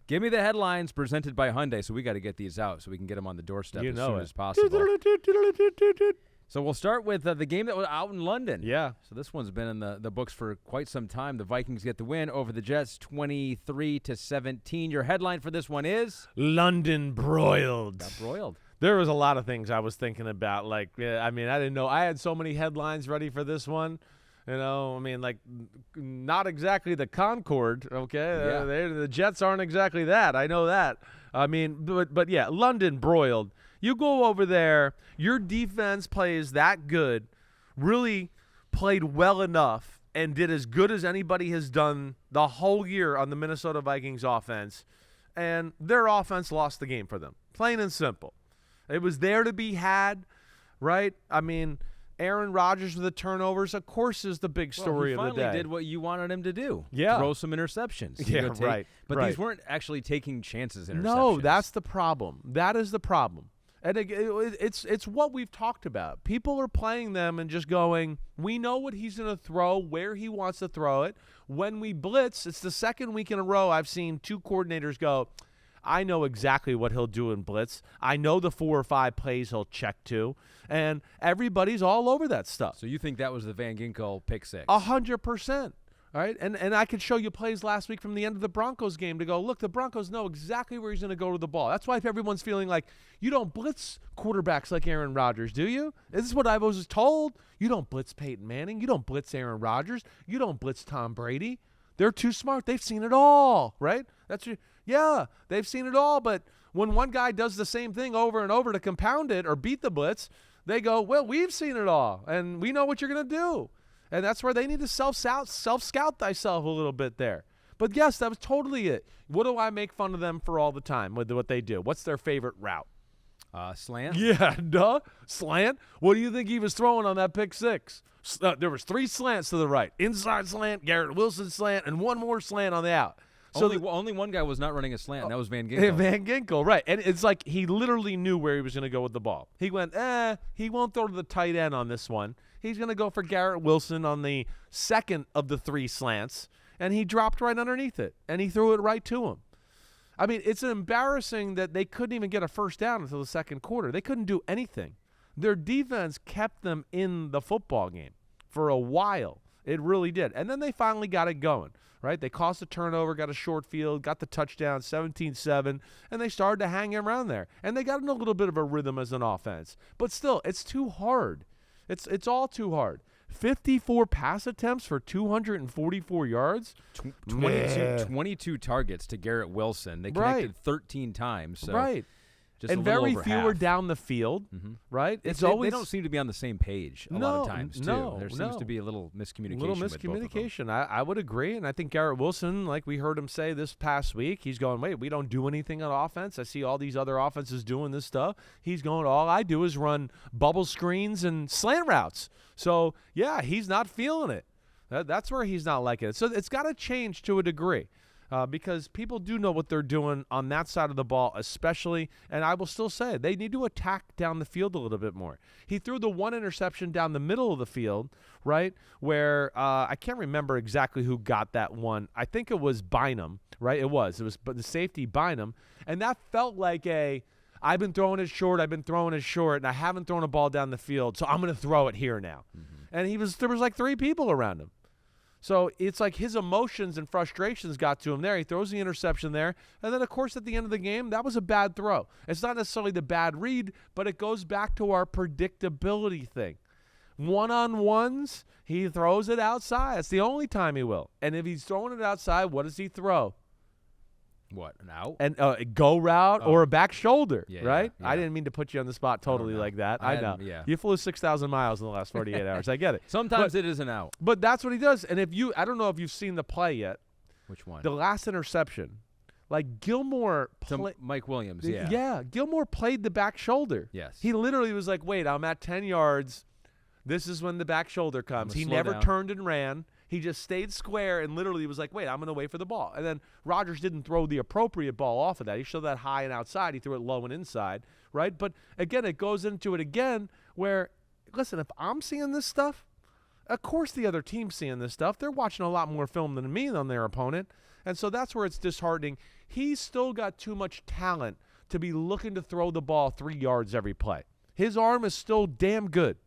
Give me the headlines presented by Hyundai, so we got to get these out so we can get them on the doorstep as soon it. as possible. So we'll start with the game that was out in London. Yeah. So this one's been in the books for quite some time. The Vikings get the win over the Jets, 23-17. Your headline for this one is? London broiled. Got broiled. There was a lot of things I was thinking about. Like, I didn't know. I had so many headlines ready for this one. Not exactly the Concorde, okay? Yeah. The Jets aren't exactly that. I know that. But yeah, London broiled. You go over there, your defense plays that good, really played well enough, and did as good as anybody has done the whole year on the Minnesota Vikings offense, and their offense lost the game for them. Plain and simple. It was there to be had, right? Aaron Rodgers with the turnovers, of course, is the big story of the day. He finally did what you wanted him to do. Yeah. Throw some interceptions. Yeah, right. But right. these weren't actually taking chances interceptions. No, that's the problem. That is the problem. And it's what we've talked about. People are playing them and just going, we know what he's going to throw, where he wants to throw it. When we blitz, it's the second week in a row I've seen two coordinators go, I know exactly what he'll do in blitz. I know the 4 or 5 plays he'll check to. And everybody's all over that stuff. So you think that was the Van Ginkel pick six? 100%. All right, and I could show you plays last week from the end of the Broncos game to go, look, the Broncos know exactly where he's going to go to the ball. That's why if everyone's feeling like, you don't blitz quarterbacks like Aaron Rodgers, do you? This is what I was told. You don't blitz Peyton Manning. You don't blitz Aaron Rodgers. You don't blitz Tom Brady. They're too smart. They've seen it all, right? Yeah, they've seen it all, but when one guy does the same thing over and over to compound it or beat the blitz, they go, well, we've seen it all, and we know what you're going to do. And that's where they need to self-scout thyself a little bit there. But, yes, that was totally it. What do I make fun of them for all the time with what they do? What's their favorite route? Slant? Yeah, duh. Slant? What do you think he was throwing on that pick six? There was 3 slants to the right. Inside slant, Garrett Wilson slant, and one more slant on the out. So only one guy was not running a slant, and that was Van Ginkel. Van Ginkel, right. And it's like he literally knew where he was going to go with the ball. He went, he won't throw to the tight end on this one. He's going to go for Garrett Wilson on the second of the 3 slants, and he dropped right underneath it, and he threw it right to him. It's embarrassing that they couldn't even get a first down until the second quarter. They couldn't do anything. Their defense kept them in the football game for a while. It really did. And then they finally got it going, right? They caused a turnover, got a short field, got the touchdown, 17-7, and they started to hang around there. And they got in a little bit of a rhythm as an offense. But still, it's too hard. It's all too hard. 54 pass attempts for 244 yards. 22 targets to Garrett Wilson. They connected 13 times. So right. Just and very few are down the field, right? They don't seem to be on the same page a lot of times, too. No, there seems to be a little miscommunication. With both of them. I would agree, and I think Garrett Wilson, like we heard him say this past week, he's going, wait, we don't do anything on offense. I see all these other offenses doing this stuff. He's going, all I do is run bubble screens and slant routes. So, yeah, he's not feeling it. That's where he's not liking it. So it's got to change to a degree. Because people do know what they're doing on that side of the ball especially, and I will still say they need to attack down the field a little bit more. He threw the one interception down the middle of the field, right, where I can't remember exactly who got that one. I think it was Bynum, right? It was but the safety Bynum, and that felt like I've been throwing it short, and I haven't thrown a ball down the field, so I'm going to throw it here now. And there was like 3 people around him. So it's like his emotions and frustrations got to him there. He throws the interception there. And then, of course, at the end of the game, that was a bad throw. It's not necessarily the bad read, but it goes back to our predictability thing. One-on-ones, he throws it outside. It's the only time he will. And if he's throwing it outside, what does he throw? What, an out? And a go route or a back shoulder, right? Yeah. I didn't mean to put you on the spot totally like that. I know. Yeah. You flew 6,000 miles in the last 48 hours. I get it. Sometimes it is an out. But that's what he does. And I don't know if you've seen the play yet. Which one? The last interception. Like Gilmore. Mike Williams, yeah. Yeah. Gilmore played the back shoulder. Yes. He literally was like, wait, I'm at 10 yards. This is when the back shoulder comes. He never turned and ran. He just stayed square and literally was like, wait, I'm going to wait for the ball. And then Rodgers didn't throw the appropriate ball off of that. He showed that high and outside. He threw it low and inside, right? But, again, it goes into it again where, listen, if I'm seeing this stuff, of course the other team's seeing this stuff. They're watching a lot more film than me on their opponent. And so that's where it's disheartening. he's still got too much talent to be looking to throw the ball 3 yards every play. His arm is still damn good.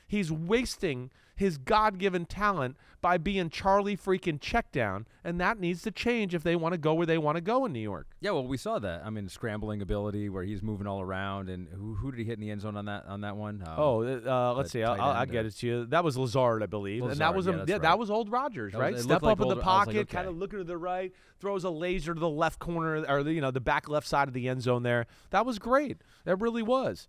He's wasting his God-given talent by being Charlie freaking checkdown, and that needs to change if they want to go where they want to go in New York. Yeah, well, we saw that. I mean, scrambling ability where he's moving all around, and who did he hit in the end zone on that one? Let's see. I'll get it to you. That was Lazard, I believe, and that was right. that was old Rodgers, right? Step up in the pocket, kind of looking to the right, throws a laser to the left corner or the back left side of the end zone there. That was great. That really was.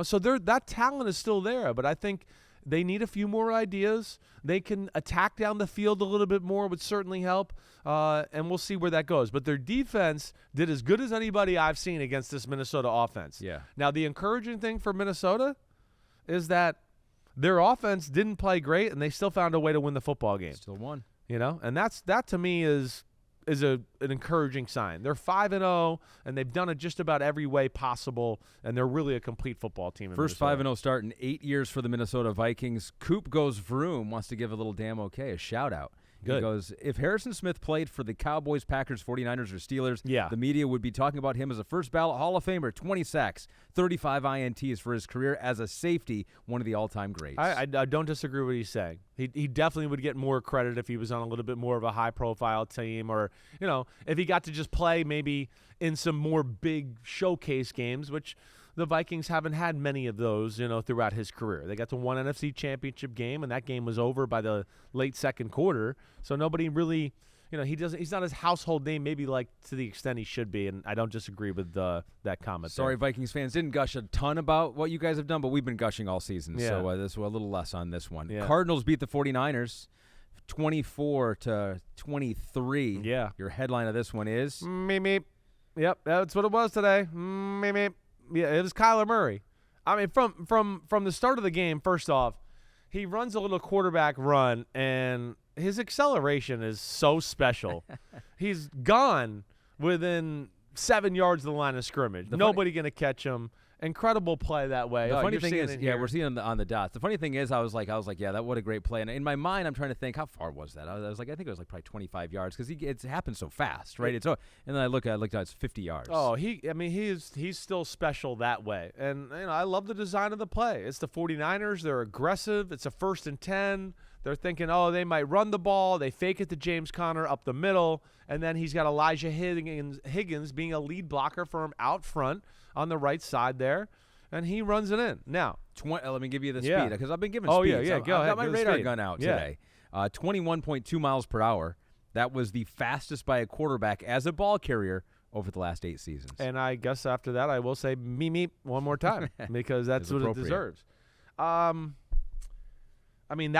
So that talent is still there, but I think they need a few more ideas. They can attack down the field a little bit more, would certainly help, and we'll see where that goes. But their defense did as good as anybody I've seen against this Minnesota offense. Yeah. Now, the encouraging thing for Minnesota is that their offense didn't play great, and they still found a way to win the football game. Still won. And that to me is an encouraging sign. They're 5-0, and they've done it just about every way possible, and they're really a complete football team. First 5-0 start in 8 years for the Minnesota Vikings. Coop goes Vroom, wants to give a little damn okay, a shout-out. Good. He goes, if Harrison Smith played for the Cowboys, Packers, 49ers, or Steelers, the media would be talking about him as a first-ballot Hall of Famer, 20 sacks, 35 INTs for his career as a safety, one of the all-time greats. I don't disagree with what he's saying. He definitely would get more credit if he was on a little bit more of a high-profile team, or, if he got to just play maybe in some more big showcase games, which the Vikings haven't had many of those, throughout his career. They got to one NFC championship game, and that game was over by the late second quarter. So nobody really, he's not his household name, maybe like to the extent he should be. And I don't disagree with that comment. Sorry, Vikings fans didn't gush a ton about what you guys have done, but we've been gushing all season. Yeah. So this was a little less on this one. Yeah. Cardinals beat the 49ers 24-23. Yeah. Your headline of this one is? Meep, meep. Yep, that's what it was today. Meep, meep. Yeah, it was Kyler Murray. I mean, from the start of the game, first off, he runs a little quarterback run, and his acceleration is so special. He's gone within 7 yards of the line of scrimmage. Nobody going to catch him. Incredible play that way. The funny thing is, we're seeing on the dots. The funny thing is, I was like, yeah, that what a great play. And in my mind, I'm trying to think, how far was that? I was like, I think it was like probably 25 yards because it happened so fast, right? And then I looked at it's 50 yards. Oh, he's still special that way. And I love the design of the play. It's the 49ers. They're aggressive. It's a 1st and 10. They're thinking, they might run the ball. They fake it to James Conner up the middle, and then he's got Elijah Higgins being a lead blocker for him out front on the right side there, and he runs it in. Now, let me give you the speed because I've been given speed. Yeah. Go ahead. I've got my radar gun out today. 21.2 miles per hour. That was the fastest by a quarterback as a ball carrier over the last 8 seasons. And I guess after that, I will say meep one more time because that's what it deserves. That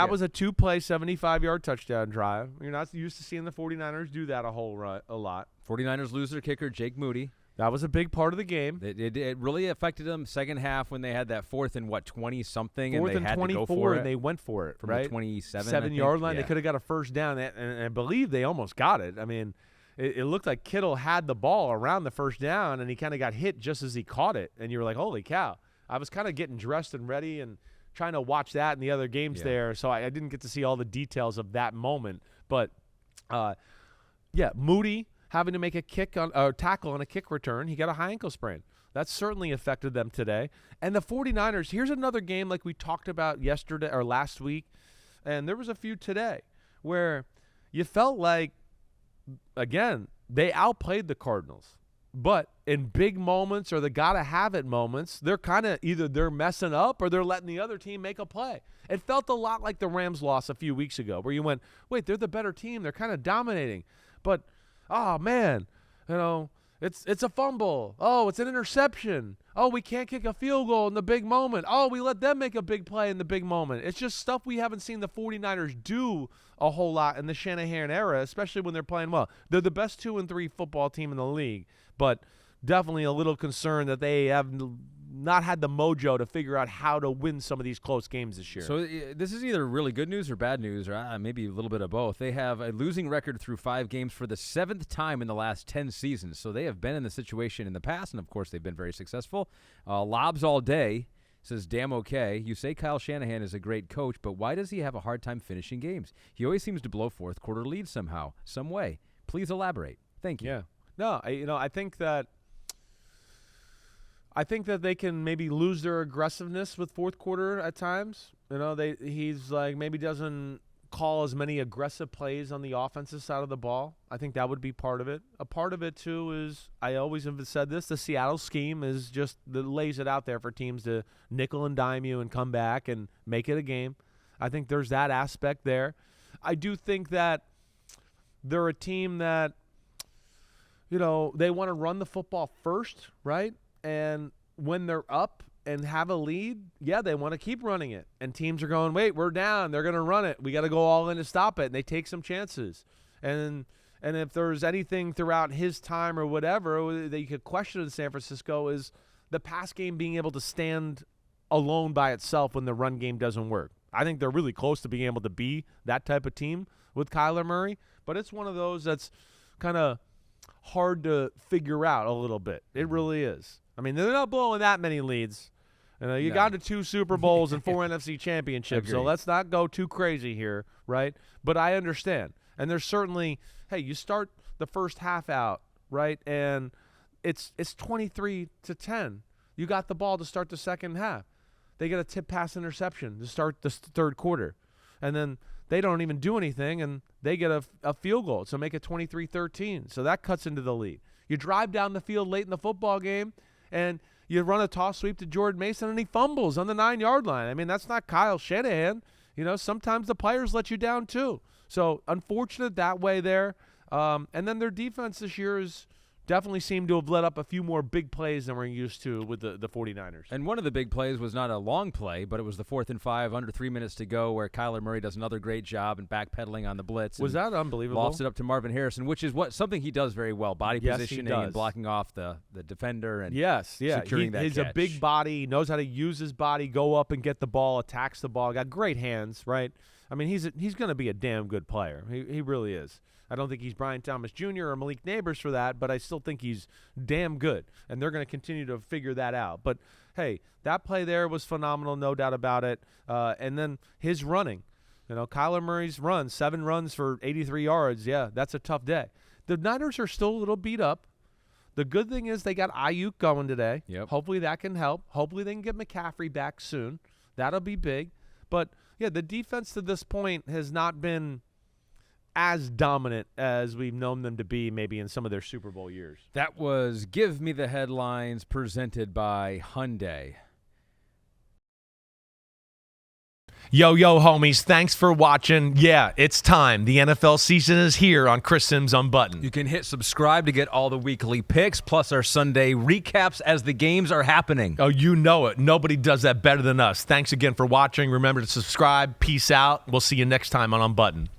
was a 2-play, 75-yard touchdown drive. You're not used to seeing the 49ers do that a lot. 49ers lose their kicker, Jake Moody. That was a big part of the game. It really affected them second half when they had that 4th and 20-something, and they had 24, to go for it. And they went for it, from right? the 27 7-yard line. Yeah. They could have got a first down, and I believe they almost got it. I mean, it looked like Kittle had the ball around the first down, and he kind of got hit just as he caught it, and you were like, holy cow. I was kind of getting dressed and ready and trying to watch that and the other games there, so I didn't get to see all the details of that moment. But, Moody having to make a tackle on a kick return. He got a high ankle sprain. That certainly affected them today. And the 49ers, here's another game like we talked about yesterday or last week, and there was a few today, where you felt like, again, they outplayed the Cardinals. But in big moments or the gotta-have-it moments, they're kind of either they're messing up or they're letting the other team make a play. It felt a lot like the Rams loss a few weeks ago where you went, wait, they're the better team. They're kind of dominating. But, oh, man, it's a fumble. Oh, it's an interception. Oh, we can't kick a field goal in the big moment. Oh, we let them make a big play in the big moment. It's just stuff we haven't seen the 49ers do a whole lot in the Shanahan era, especially when they're playing well. They're the best 2 and 3 football team in the league, but definitely a little concerned that they have not had the mojo to figure out how to win some of these close games this year. So this is either really good news or bad news, or maybe a little bit of both. They have a losing record through 5 games for the 7th time in the last 10 seasons. So they have been in the situation in the past, and of course they've been very successful. Lobs all day says, damn okay. You say Kyle Shanahan is a great coach, but why does he have a hard time finishing games? He always seems to blow fourth quarter leads somehow, some way. Please elaborate. Thank you. Yeah. No, I think that they can maybe lose their aggressiveness with fourth quarter at times. He's like maybe doesn't call as many aggressive plays on the offensive side of the ball. I think that would be part of it. A part of it too is, I always have said this, the Seattle scheme is just that lays it out there for teams to nickel and dime you and come back and make it a game. I think there's that aspect there. I do think that they're a team that, they want to run the football first, right? And when they're up and have a lead, they want to keep running it. And teams are going, wait, we're down. They're going to run it. We got to go all in to stop it. And they take some chances. And if there's anything throughout his time or whatever that you could question in San Francisco is the pass game being able to stand alone by itself when the run game doesn't work. I think they're really close to being able to be that type of team with Kyler Murray. But it's one of those that's kind of hard to figure out a little bit. It really is. I mean, they're not blowing that many leads. You got to 2 Super Bowls and 4 NFC championships, so let's not go too crazy here, right? But I understand. And there's certainly, hey, you start the first half out, right? And it's 23-10. You got the ball to start the second half. They get a tip pass interception to start the third quarter. And then they don't even do anything, and they get a field goal. So make it 23-13. So that cuts into the lead. You drive down the field late in the football game, and you run a toss sweep to Jordan Mason, and he fumbles on the 9-yard line. I mean, that's not Kyle Shanahan. Sometimes the players let you down too. So unfortunate that way there. And then their defense this year is definitely seemed to have let up a few more big plays than we're used to with the 49ers. And one of the big plays was not a long play, but it was the 4th and 5, under 3 minutes to go, where Kyler Murray does another great job in backpedaling on the blitz. Was that unbelievable? Lofts it up to Marvin Harrison, which is something he does very well, body positioning and blocking off the defender and securing that catch. He's a big body. He knows how to use his body, go up and get the ball, attacks the ball. Got great hands, right? I mean, he's going to be a damn good player. He really is. I don't think he's Brian Thomas Jr. or Malik Neighbors for that, but I still think he's damn good, and they're going to continue to figure that out. But, hey, that play there was phenomenal, no doubt about it. And then his running. Kyler Murray's run, 7 runs for 83 yards. Yeah, that's a tough day. The Niners are still a little beat up. The good thing is they got Ayuk going today. Yep. Hopefully that can help. Hopefully they can get McCaffrey back soon. That'll be big. But, yeah, the defense to this point has not been as dominant as we've known them to be maybe in some of their Super Bowl years. That was Give Me the Headlines, presented by Hyundai. Yo, homies, thanks for watching. Yeah, it's time. The NFL season is here on Chris Sims Unbuttoned. You can hit subscribe to get all the weekly picks, plus our Sunday recaps as the games are happening. Oh, you know it. Nobody does that better than us. Thanks again for watching. Remember to subscribe. Peace out. We'll see you next time on Unbuttoned.